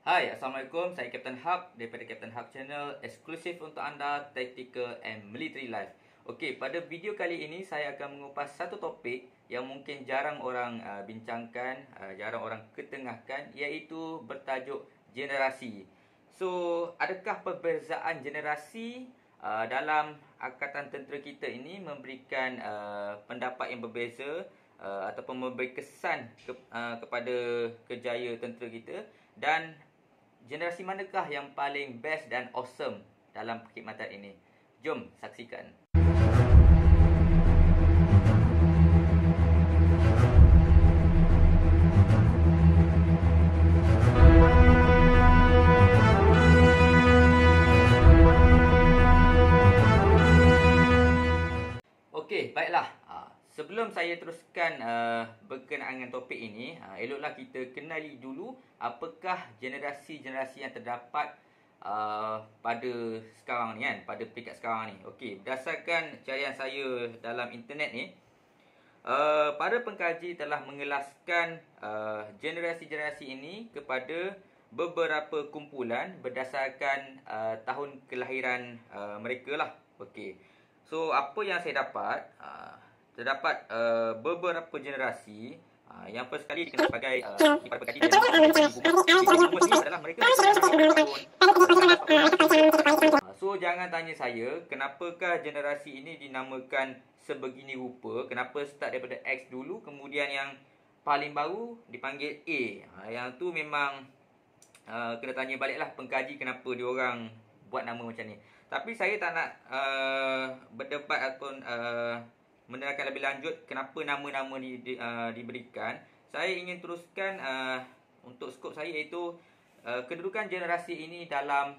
Hai, Assalamualaikum. Saya Captain Hub daripada Captain Hub Channel, eksklusif untuk anda, Tactical and Military Life. Okey, pada video kali ini saya akan mengupas satu topik yang mungkin jarang orang bincangkan, jarang orang ketengahkan, iaitu bertajuk generasi. So, adakah perbezaan generasi dalam angkatan tentera kita ini memberikan pendapat yang berbeza ataupun memberi kesan kepada kerjaya tentera kita, dan generasi manakah yang paling best dan awesome dalam perkhidmatan ini? Jom saksikan. Okey, baiklah. Sebelum saya teruskan berkenaan dengan topik ini, eloklah kita kenali dulu apakah generasi-generasi yang terdapat pada sekarang ni kan, pada peringkat sekarang ni. Okey, berdasarkan carian saya dalam internet ni, para pengkaji telah mengelaskan generasi-generasi ini kepada beberapa kumpulan berdasarkan tahun kelahiran mereka lah. Okey. So, apa yang saya dapat, terdapat beberapa generasi yang first kali dikenal sebagai para pengkaji adalah mereka so, jangan tanya saya kenapakah generasi ini dinamakan sebegini rupa, kenapa start daripada X dulu, kemudian yang paling baru dipanggil A. Yang tu memang kena tanya baliklah pengkaji kenapa diorang buat nama macam ni. Tapi saya tak nak berdebat ataupun menerangkan lebih lanjut kenapa nama-nama diberikan. Saya ingin teruskan untuk skop saya, iaitu kedudukan generasi ini dalam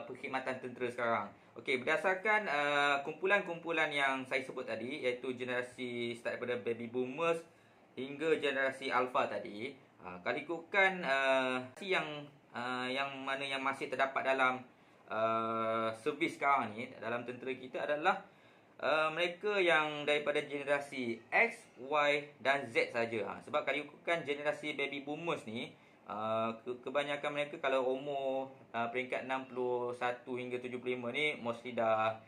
perkhidmatan tentera sekarang. Okey, berdasarkan kumpulan-kumpulan yang saya sebut tadi, iaitu generasi start daripada baby boomers hingga generasi alpha tadi, kalau ikutkan yang mana yang masih terdapat dalam servis sekarang ni dalam tentera kita adalah mereka yang daripada generasi X, Y dan Z saja. Sebab kalau ikutkan generasi baby boomers ni, kebanyakan mereka kalau umur peringkat 61 hingga 75 ni mostly dah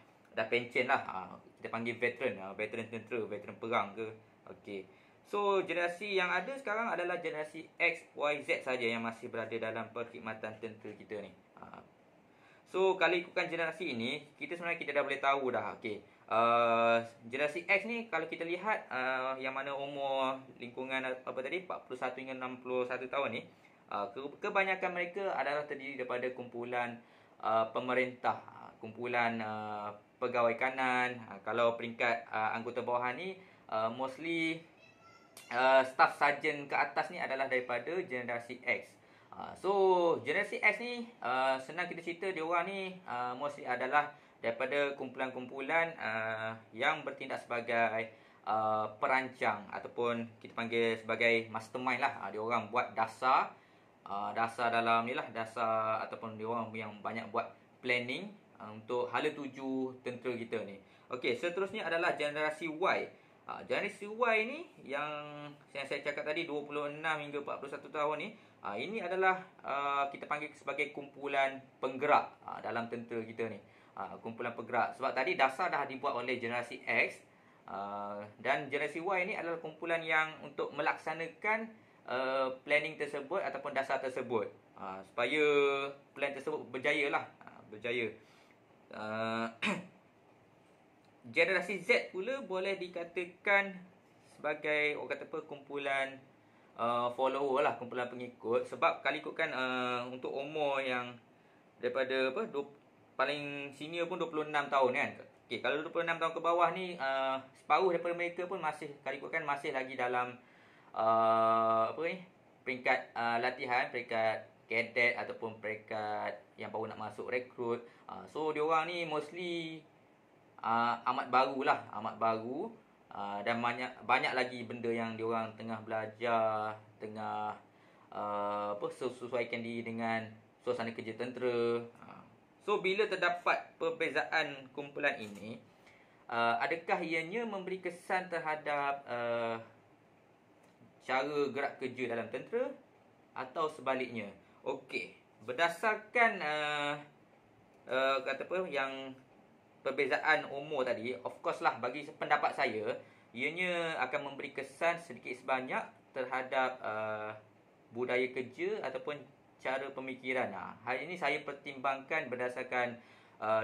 pencen lah. Kita panggil veteran tentera, veteran perang ke. Okey. So, generasi yang ada sekarang adalah generasi X, Y, Z saja yang masih berada dalam perkhidmatan tentera kita ni. So, kalau ikutkan generasi ini, kita sebenarnya dah boleh tahu dah. Okey. Generasi X ni kalau kita lihat yang mana umur lingkungan apa tadi 41 hingga 61 tahun ni, kebanyakan mereka adalah terdiri daripada kumpulan pemerintah, kumpulan pegawai kanan. Kalau peringkat anggota bawah ni mostly staff sarjan ke atas ni adalah daripada generasi X. So, generasi X ni senang kita cerita, diorang ni mostly adalah daripada kumpulan-kumpulan yang bertindak sebagai perancang ataupun kita panggil sebagai mastermind lah. Diorang buat dasar dalam ni lah, dasar ataupun diorang yang banyak buat planning untuk hala tuju tentera kita ni. Okey, seterusnya adalah generasi Y. Generasi Y ni yang saya cakap tadi 26 hingga 41 tahun ni, ini adalah kita panggil sebagai kumpulan penggerak dalam tentera kita ni. Kumpulan penggerak. Sebab tadi dasar dah dibuat oleh generasi X, dan generasi Y ni adalah kumpulan yang untuk melaksanakan planning tersebut ataupun dasar tersebut, supaya plan tersebut berjaya lah. Berjaya. Generasi Z pula boleh dikatakan sebagai orang kata apa, kumpulan follower lah, kumpulan pengikut. Sebab kalau ikutkan untuk umur yang daripada paling senior pun 26 tahun kan. Okey, kalau 26 tahun ke bawah ni, separuh daripada mereka pun masih, kalau ikutkan masih lagi dalam peringkat latihan, peringkat cadet ataupun peringkat yang baru nak masuk rekrut. So, diorang ni mostly amat baru lah, amat baru. Dan banyak lagi benda yang diorang tengah belajar, tengah sesuaikan diri dengan suasana kerja tentera. So, bila terdapat perbezaan kumpulan ini, adakah ianya memberi kesan terhadap cara gerak kerja dalam tentera atau sebaliknya? Okey, berdasarkan kata apa yang perbezaan umur tadi, of course lah bagi pendapat saya, ianya akan memberi kesan sedikit sebanyak terhadap budaya kerja ataupun cara pemikiran. Hal ini saya pertimbangkan berdasarkan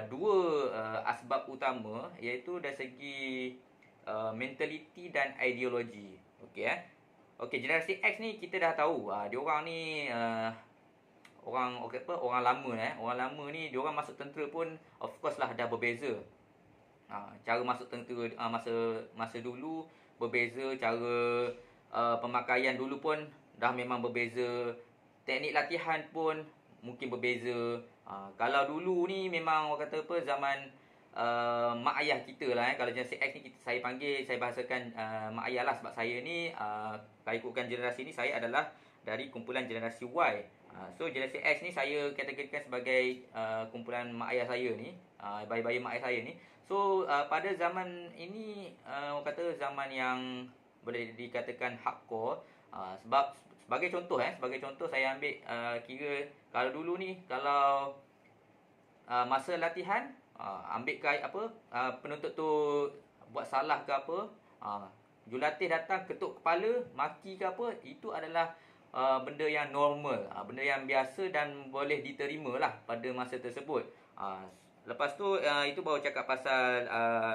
dua asbab utama, iaitu dari segi mentaliti dan ideologi. Okey Okey, generasi X ni kita dah tahu dia orang ni orang lama Orang lama ni dia orang masuk tentera pun of course lah dah berbeza. Cara masuk tentera masa dulu berbeza, cara pemakaian dulu pun dah memang berbeza. Teknik latihan pun mungkin berbeza. Kalau dulu ni memang orang kata apa zaman mak ayah kita lah Kalau generasi X ni saya bahasakan mak ayah lah, sebab saya ni kalau ikutkan generasi ni saya adalah dari kumpulan generasi Y. So generasi X ni saya kategorikan sebagai kumpulan mak ayah saya ni, bayi-bayi mak ayah saya ni. So pada zaman ini orang kata zaman yang boleh dikatakan hardcore, sebab sebagai contoh saya ambil kira kalau dulu ni kalau masa latihan ambil penuntut tu buat salah ke apa, jurulatih datang ketuk kepala, maki ke apa, itu adalah benda yang normal, benda yang biasa dan boleh diterima lah pada masa tersebut. Lepas tu itu baru cakap pasal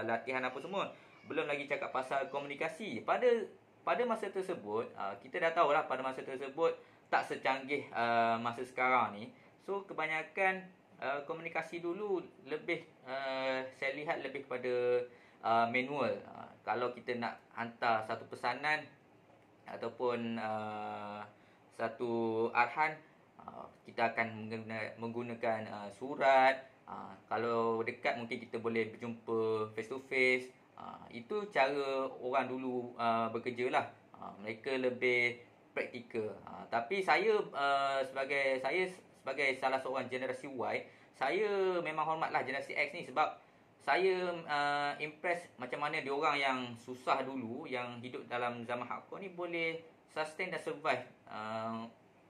latihan apa semua, belum lagi cakap pasal komunikasi. Pada masa tersebut kita dah tahu lah pada masa tersebut tak secanggih masa sekarang ni. So kebanyakan komunikasi dulu lebih saya lihat lebih kepada manual. Kalau kita nak hantar satu pesanan ataupun satu arahan, kita akan menggunakan surat. Kalau dekat mungkin kita boleh berjumpa face to face. Itu cara orang dulu bekerja lah. Mereka lebih praktikal. Tapi saya sebagai salah seorang generasi Y, saya memang hormatlah generasi X ni sebab saya impress macam mana diorang yang susah dulu, yang hidup dalam zaman hardcore ni boleh sustain dan survive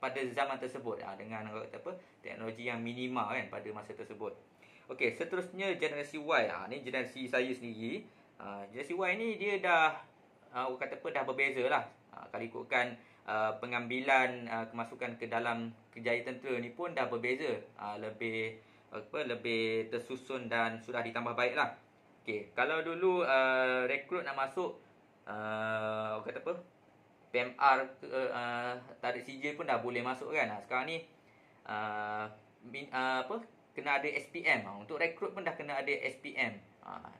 pada zaman tersebut dengan teknologi yang minima kan pada masa tersebut. Okey, seterusnya generasi Y. Ni generasi saya sendiri. Generasi Y ni dia dah dah berbeza lah. Kalau ikutkan pengambilan kemasukan ke dalam kerjaya tentera ni pun dah berbeza. Lebih tersusun dan sudah ditambah baik lah. Okey, kalau dulu rekrut nak masuk PMR tarik sijil pun dah boleh masuk kan. Sekarang ni kena ada SPM. Untuk rekrut pun dah kena ada SPM.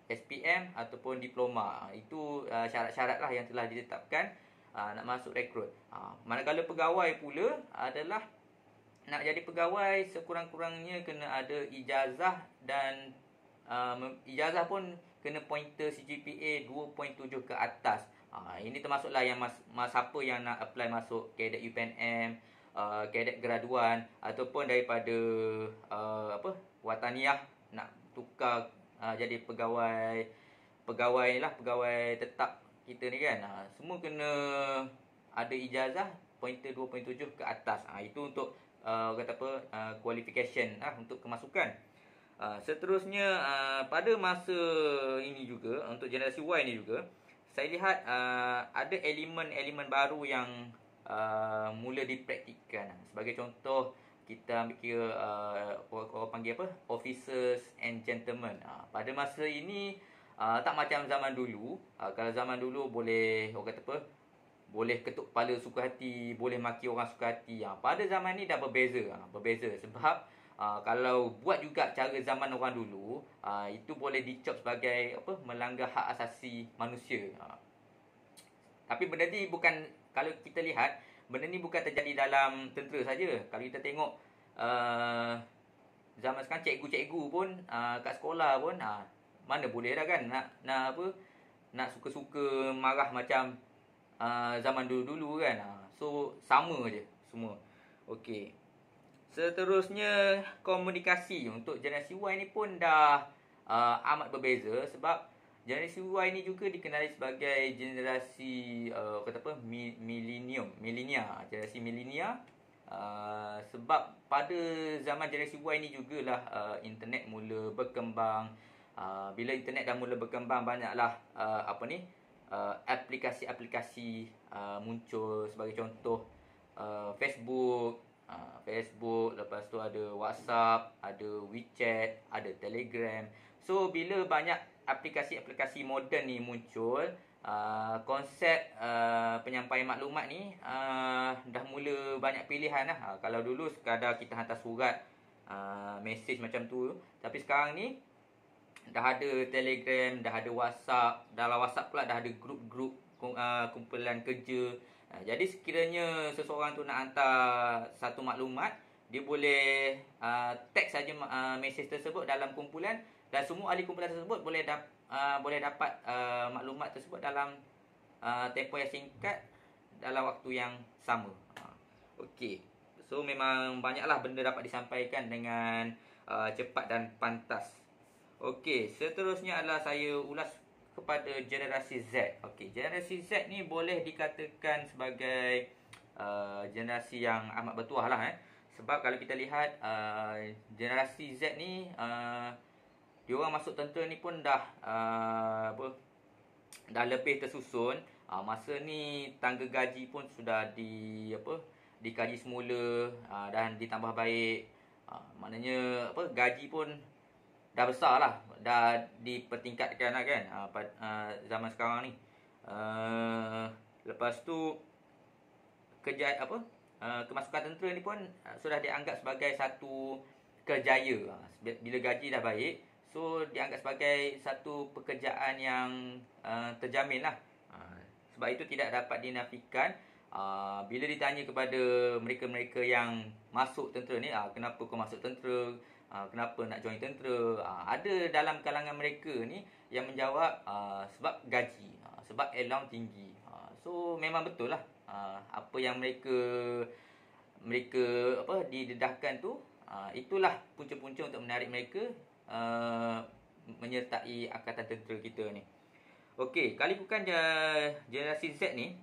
SPM ataupun diploma. Itu syarat-syarat lah yang telah ditetapkan nak masuk rekrut. Manakala pegawai pula adalah nak jadi pegawai sekurang-kurangnya kena ada ijazah dan ijazah pun kena pointer CGPA 2.7 ke atas. Ini termasuklah yang siapa yang nak apply masuk kadet UPNM, kadet graduan ataupun daripada Wataniah nak tukar jadi pegawai tetap kita ni kan. Semua kena ada ijazah pointer 2.7 ke atas. Itu untuk qualification untuk kemasukan. Seterusnya pada masa ini juga untuk generasi Y ni juga saya lihat ada elemen-elemen baru yang mula dipraktikkan. Sebagai contoh kita ambil kira orang panggil officers and gentlemen. Pada masa ini tak macam zaman dulu. Kalau zaman dulu boleh boleh ketuk kepala suka hati, boleh maki orang suka hati. Pada zaman ni dah berbeza. Sebab kalau buat juga cara zaman orang dulu, itu boleh dicop sebagai melanggar hak asasi manusia. Tapi benda ni bukan, kalau kita lihat, benda ni bukan terjadi dalam tentera saja. Kalau kita tengok zaman sekarang cikgu-cikgu pun kat sekolah pun mana boleh dah kan nak suka-suka marah macam zaman dulu-dulu kan. So sama je semua. Okey. Seterusnya komunikasi untuk generasi Y ni pun dah amat berbeza sebab generasi Y ni juga dikenali sebagai generasi milenia. Generasi milenia Sebab pada zaman generasi Y ni jugalah internet mula berkembang. Bila internet dah mula berkembang, banyaklah aplikasi-aplikasi muncul. Sebagai contoh Facebook, lepas tu ada WhatsApp, ada WeChat, ada Telegram. So bila banyak aplikasi-aplikasi moden ni muncul, konsep penyampaian maklumat ni dah mula banyak pilihan lah. Kalau dulu sekadar kita hantar surat, mesej macam tu, tapi sekarang ni dah ada Telegram, dah ada WhatsApp. Dalam WhatsApp pula dah ada grup-grup kumpulan kerja. Jadi sekiranya seseorang tu nak hantar satu maklumat, dia boleh tag saja mesej tersebut dalam kumpulan, dan semua ahli kumpulan tersebut boleh dapat maklumat tersebut dalam tempoh yang singkat, dalam waktu yang sama. Okey. So memang banyaklah benda dapat disampaikan dengan cepat dan pantas. Okey, seterusnya adalah saya ulas kepada generasi Z. Okey, generasi Z ni boleh dikatakan sebagai generasi yang amat bertuah lah. Sebab kalau kita lihat generasi Z ni, diorang masuk tentera ni pun dah lebih tersusun. Masa ni tangga gaji pun sudah dikaji semula dan ditambah baik. Maknanya gaji pun dah besar lah, dah dipertingkatkan lah kan zaman sekarang ni. Lepas tu kemasukan tentera ni pun sudah dianggap sebagai satu kerjaya. Bila gaji dah baik, so dianggap sebagai satu pekerjaan yang terjamin lah. Sebab itu tidak dapat dinafikan. Bila ditanya kepada mereka-mereka yang masuk tentera ni, kenapa kau masuk tentera, kenapa nak join tentera, ada dalam kalangan mereka ni yang menjawab sebab gaji, sebab allowance tinggi. So memang betul lah, apa yang mereka didedahkan tu, itulah punca-punca untuk menarik mereka menyertai Angkatan Tentera kita ni. Okey, kali bukan generasi Z ni,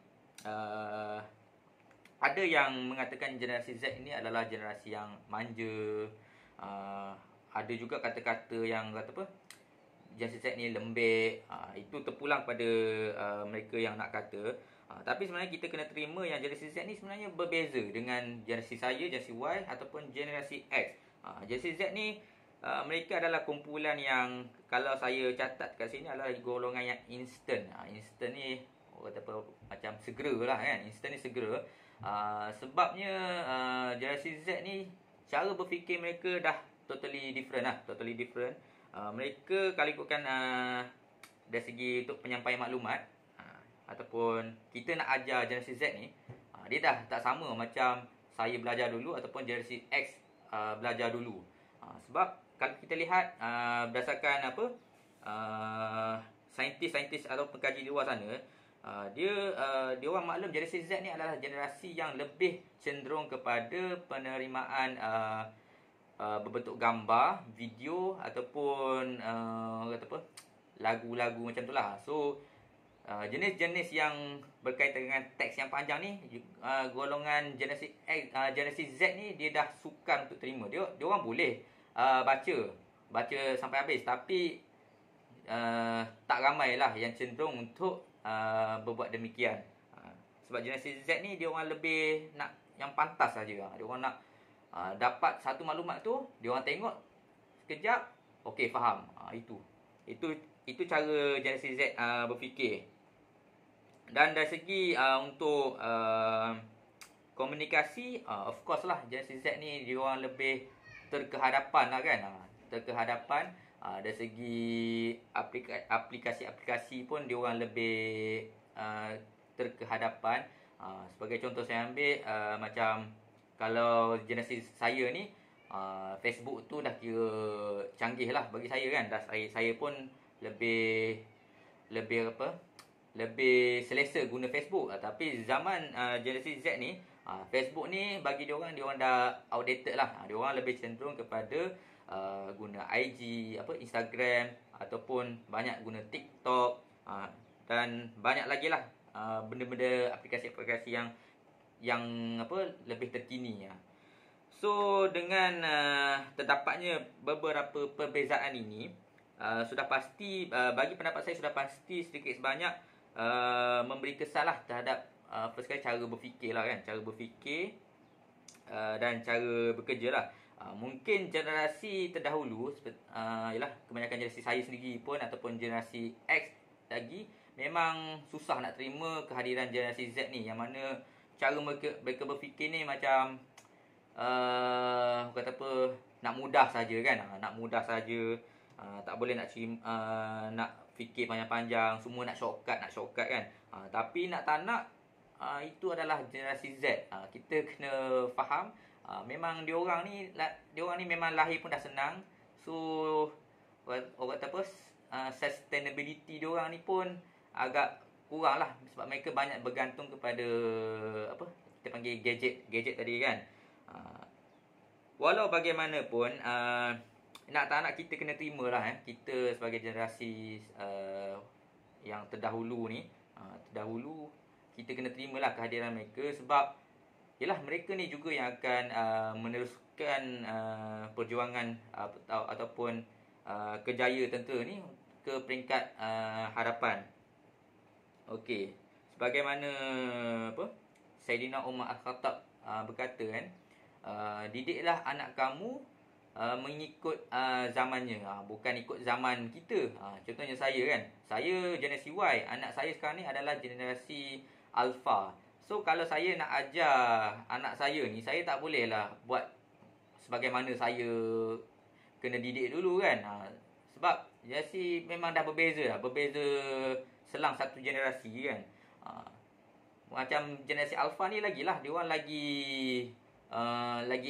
ada yang mengatakan generasi Z ini adalah generasi yang manja. Ada juga kata-kata yang kata generasi Z ni lembek. Itu terpulang pada mereka yang nak kata. Tapi sebenarnya kita kena terima yang generasi Z ni sebenarnya berbeza dengan generasi saya, generasi Y ataupun generasi X. Generasi Z ni mereka adalah kumpulan yang, kalau saya catat kat sini, adalah golongan yang instant. Instant ni kata macam segera lah kan. Instant ni segera. Sebabnya generasi Z ni cara berfikir mereka dah totally different lah. Totally different. Mereka kalau ikutkan dari segi untuk penyampaian maklumat, ataupun kita nak ajar generasi Z ni, dia dah tak sama macam saya belajar dulu ataupun generasi X belajar dulu. Sebab kalau kita lihat berdasarkan saintis-saintis atau pengkaji di luar sana, dia orang maklum generasi Z ni adalah generasi yang lebih cenderung kepada penerimaan berbentuk gambar, video ataupun lagu-lagu macam tu lah. So jenis-jenis yang berkaitan dengan teks yang panjang ni, golongan generasi X, generasi Z ni dia dah sukar untuk terima. Dia orang boleh baca sampai habis, tapi tak ramai lah yang cenderung untuk berbuat demikian. Sebab generasi Z ni dia orang lebih nak yang pantas saja. Dia orang nak dapat satu maklumat tu, dia orang tengok sekejap, okey faham. Itu cara generasi Z berfikir. Dan dari segi untuk komunikasi, of course lah generasi Z ni dia orang lebih terkehadapan lah kan. Terkehadapan dari segi aplikasi-aplikasi pun dia orang lebih terkehadapan. Sebagai contoh saya ambil macam kalau generasi saya ni, Facebook tu dah kira canggih lah bagi saya kan. Saya pun lebih selesa guna Facebook. Tapi zaman generasi Z ni, Facebook ni bagi dia orang dah outdated lah. Dia orang lebih cenderung kepada guna IG, Instagram, ataupun banyak guna TikTok, dan banyak lagi lah benda-benda aplikasi-aplikasi yang yang lebih terkini. So dengan terdapatnya beberapa perbezaan ini, sudah pasti bagi pendapat saya sudah pasti sedikit sebanyak memberi kesan lah terhadap first kali cara berfikir lah kan, cara berfikir dan cara bekerja lah. Mungkin generasi terdahulu ialah kebanyakan generasi saya sendiri pun ataupun generasi X lagi memang susah nak terima kehadiran generasi Z ni, yang mana cara mereka berfikir ni macam kata apa, nak mudah saja kan, nak mudah saja, tak boleh nak nak fikir panjang-panjang, semua nak shortcut kan. Tapi nak tak nak itu adalah generasi Z. Kita kena faham memang diorang ni memang lahir pun dah senang. So orang kata apa, sustainability diorang ni pun agak kurang lah, sebab mereka banyak bergantung kepada apa kita panggil gadget tadi kan. Walau bagaimanapun nak tak nak kita kena terima lah kita sebagai generasi yang terdahulu ni, kita kena terima lah kehadiran mereka, sebab yalah mereka ni juga yang akan meneruskan perjuangan ataupun kejaya tentera ni ke peringkat hadapan. Okey, sebagaimana Saidina Umar Al-Khattab berkata kan, didiklah anak kamu mengikut zamannya, bukan ikut zaman kita. Contohnya saya kan, saya generasi Y, anak saya sekarang ni adalah generasi Alpha. So kalau saya nak ajar anak saya ni, saya tak boleh lah buat sebagaimana saya kena didik dulu kan. Sebab generasi memang dah berbeza selang satu generasi kan. Macam generasi Alpha ni lagi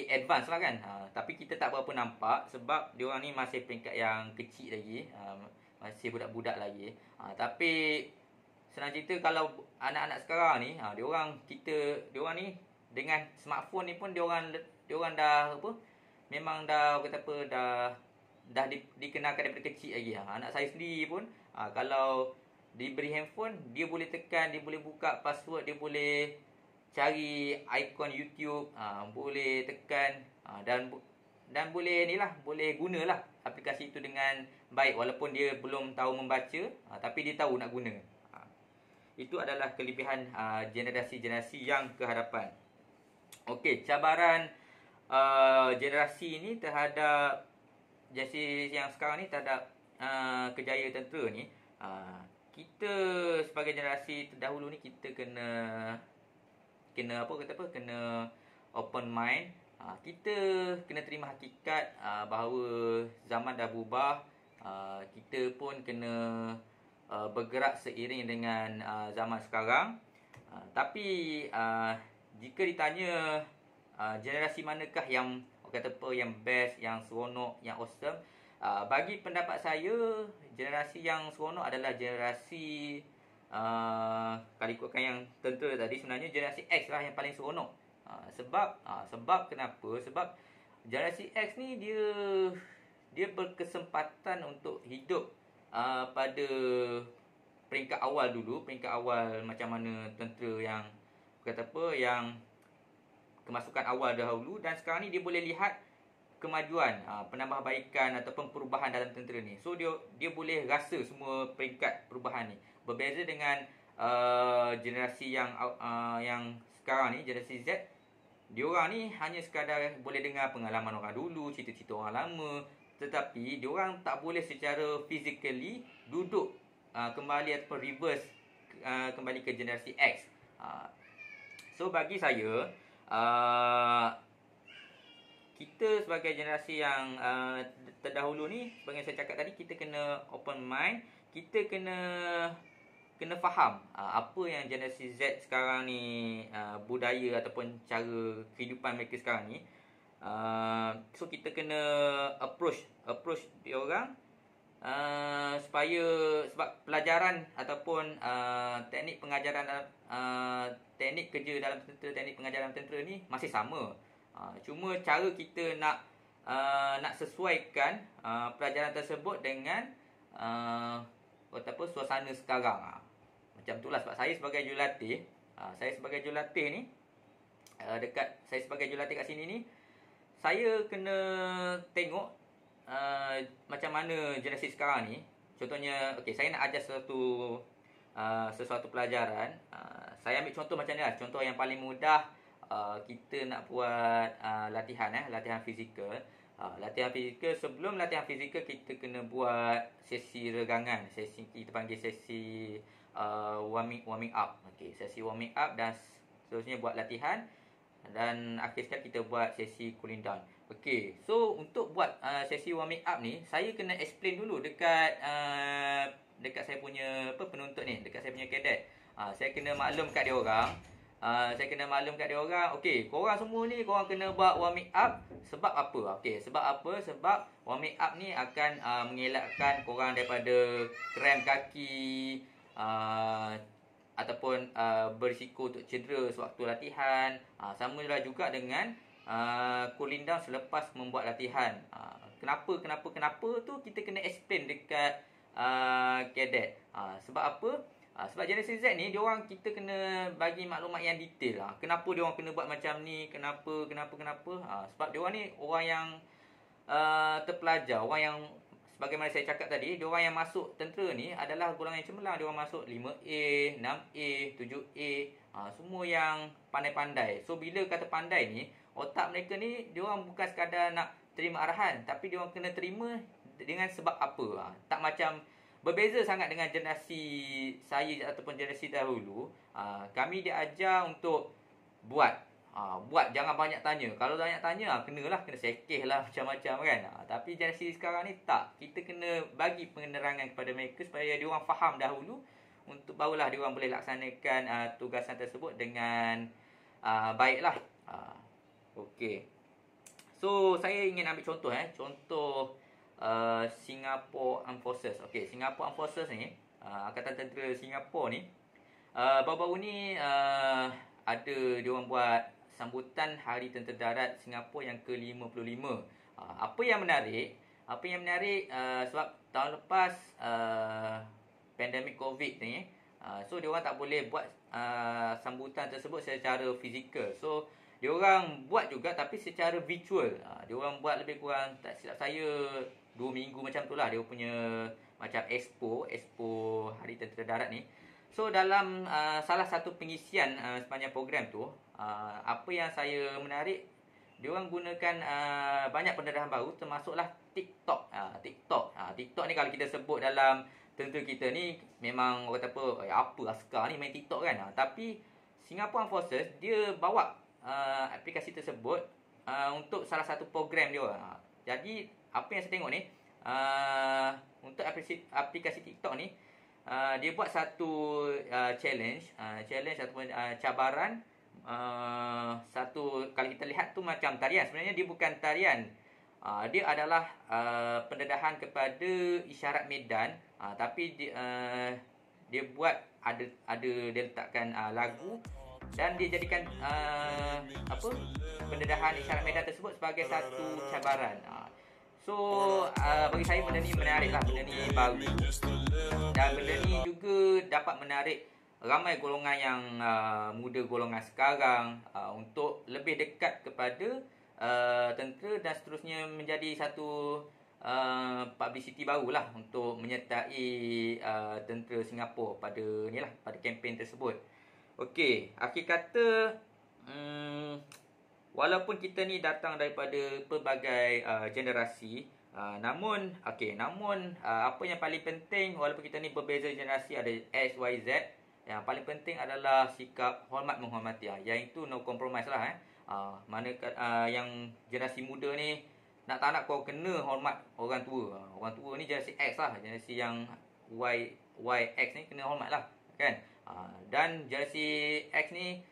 advance lah kan. Tapi kita tak berapa nampak sebab diorang ni masih peringkat yang kecil lagi, masih budak-budak lagi. Tapi senang cerita, kalau anak-anak sekarang ni, diorang ni dengan smartphone ni pun diorang dah memang dah kata apa, dah dikenalkan daripada kecil lagi. Anak saya sendiri pun kalau diberi handphone, dia boleh tekan, dia boleh buka password, dia boleh cari ikon YouTube, boleh tekan dan boleh boleh gunalah aplikasi itu dengan baik, walaupun dia belum tahu membaca, tapi dia tahu nak guna. Itu adalah kelebihan generasi-generasi yang kehadapan. Okey, cabaran generasi ni terhadap generasi yang sekarang ni terhadap kejayaan tentera ni, kita sebagai generasi terdahulu ni kita kena open mind. Kita kena terima hakikat bahawa zaman dah berubah. Kita pun kena bergerak seiring dengan zaman sekarang. Tapi jika ditanya generasi manakah yang yang best, yang seronok, yang awesome, bagi pendapat saya, generasi yang seronok adalah generasi kalau ikutkan yang tentera tadi, sebenarnya generasi X lah yang paling seronok. Sebab kenapa? Sebab generasi X ni dia berkesempatan untuk hidup pada peringkat awal dulu, peringkat awal macam mana tentera yang yang kemasukan awal dahulu, dan sekarang ni dia boleh lihat kemajuan, penambahbaikan ataupun perubahan dalam tentera ni. So dia boleh rasa semua peringkat perubahan ni. Berbeza dengan generasi yang sekarang ni, generasi Z, diorang ni hanya sekadar boleh dengar pengalaman orang dulu, cerita-cerita orang lama, tetapi diorang tak boleh secara physically duduk kembali ataupun reverse kembali ke generasi X. So bagi saya, kita sebagai generasi yang terdahulu ni, seperti yang saya cakap tadi, kita kena open mind. Kita kena faham apa yang generasi Z sekarang ni, budaya ataupun cara kehidupan mereka sekarang ni. So kita kena approach diorang sebab pelajaran ataupun teknik pengajaran, teknik kerja dalam tentera, teknik pengajaran tentera ni masih sama. Cuma cara kita nak sesuaikan pelajaran tersebut dengan suasana sekarang. Macam itulah, sebab saya sebagai jurulatih ni, dekat saya sebagai jurulatih kat sini ni, saya kena tengok macam mana generasi sekarang ni. Contohnya, saya nak ajar sesuatu pelajaran. Saya ambil contoh macam ni lah. Contoh yang paling mudah, kita nak buat latihan fizikal. Latihan fizikal, sebelum latihan fizikal kita kena buat sesi regangan. Kita panggil sesi warming up. Sesi warming up dan seterusnya buat latihan. Dan akhir sekali kita buat sesi cooling down. So untuk buat sesi warming up ni, saya kena explain dulu dekat saya punya penonton ni, dekat saya punya cadet. Saya kena maklum kat dia orang. Korang semua ni korang kena buat warming up sebab apa? Sebab warming up ni akan mengelakkan korang daripada kram kaki, ataupun berisiko untuk cedera sewaktu latihan. Sama juga dengan cooling down selepas membuat latihan. Kenapa tu kita kena explain dekat cadet. Sebab apa? Sebab generasi Z ni, kita kena bagi maklumat yang detail. Kenapa diorang kena buat macam ni? Kenapa? Sebab diorang ni orang yang terpelajar, orang yang, sebagaimana saya cakap tadi, diorang yang masuk tentera ni adalah golongan yang cemerlang. Diorang masuk 5A, 6A, 7A, semua yang pandai-pandai. So bila kata pandai ni, otak mereka ni, diorang bukan sekadar nak terima arahan, tapi diorang kena terima dengan sebab apa. Tak macam, berbeza sangat dengan generasi saya ataupun generasi dahulu. Kami diajar untuk buat, jangan banyak tanya. Kalau banyak tanya, kena sekeh lah macam-macam kan. Tapi generasi sekarang ni tak. Kita kena bagi penerangan kepada mereka supaya diorang faham dahulu, untuk barulah diorang boleh laksanakan tugasan tersebut dengan baiklah. So saya ingin ambil contoh Singapore Armed Forces. Singapore Armed Forces ni, Angkatan Tentera Singapura ni, baru-baru ni ada diorang buat sambutan Hari Tentera Darat Singapura yang ke-55. Apa yang menarik, sebab tahun lepas pandemik COVID ni, so diorang tak boleh buat sambutan tersebut secara fizikal. So diorang buat juga tapi secara virtual. Diorang buat lebih kurang, tak silap saya, 2 minggu macam tu lah. Dia punya macam expo Hari Tentera Darat ni. So dalam salah satu pengisian sepanjang program tu, apa yang saya menarik, diorang gunakan banyak pendedahan baru, termasuklah TikTok. TikTok ni kalau kita sebut dalam tentera kita ni, memang orang kata apa askar ni main TikTok kan. Tapi Singapore Armed Forces, dia bawa aplikasi tersebut untuk salah satu program dia. Jadi apa yang saya tengok ni, untuk aplikasi TikTok ni, dia buat satu challenge ataupun cabaran. Satu, kalau kita lihat tu macam tarian, sebenarnya dia bukan tarian. Dia adalah pendedahan kepada isyarat medan, tapi dia buat dia letakkan lagu, dan dia jadikan pendedahan isyarat medan tersebut sebagai satu cabaran. So bagi saya benda ni menarik lah, benda ni baru, dan benda ni juga dapat menarik ramai golongan yang muda, golongan sekarang, untuk lebih dekat kepada tentera, dan seterusnya menjadi satu publicity barulah untuk menyertai tentera Singapura pada kempen tersebut. Akhir kata, walaupun kita ni datang daripada pelbagai generasi, namun apa yang paling penting, walaupun kita ni berbeza generasi, ada X, Y, Z, yang paling penting adalah sikap hormat menghormati, iaitu no compromise lah. Yang generasi muda ni, nak tak nak kau kena hormat orang tua. Orang tua ni generasi X lah, generasi yang YX ni kena hormat lah kan. Dan generasi X ni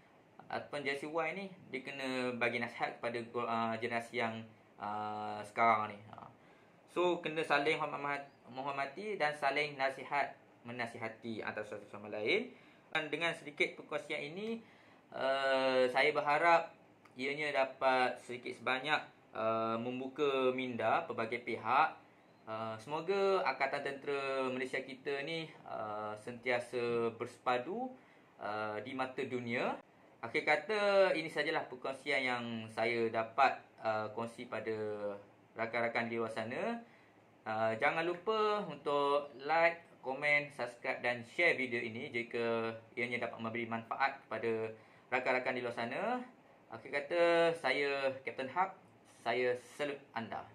ataupun generasi Y ni, dia kena bagi nasihat kepada generasi yang sekarang ni. So kena saling menghormati dan saling menasihati antara satu sama lain. Dan dengan sedikit perkongsian ini, saya berharap ianya dapat sedikit sebanyak membuka minda pelbagai pihak. Semoga Angkatan Tentera Malaysia kita ni sentiasa bersepadu di mata dunia, Akhir kata, ini sajalah perkongsian yang saya dapat kongsi pada rakan-rakan di luar sana. Jangan lupa untuk like, komen, subscribe dan share video ini jika ianya dapat memberi manfaat kepada rakan-rakan di luar sana. Akhir kata, saya Captain Hub. Saya salute anda.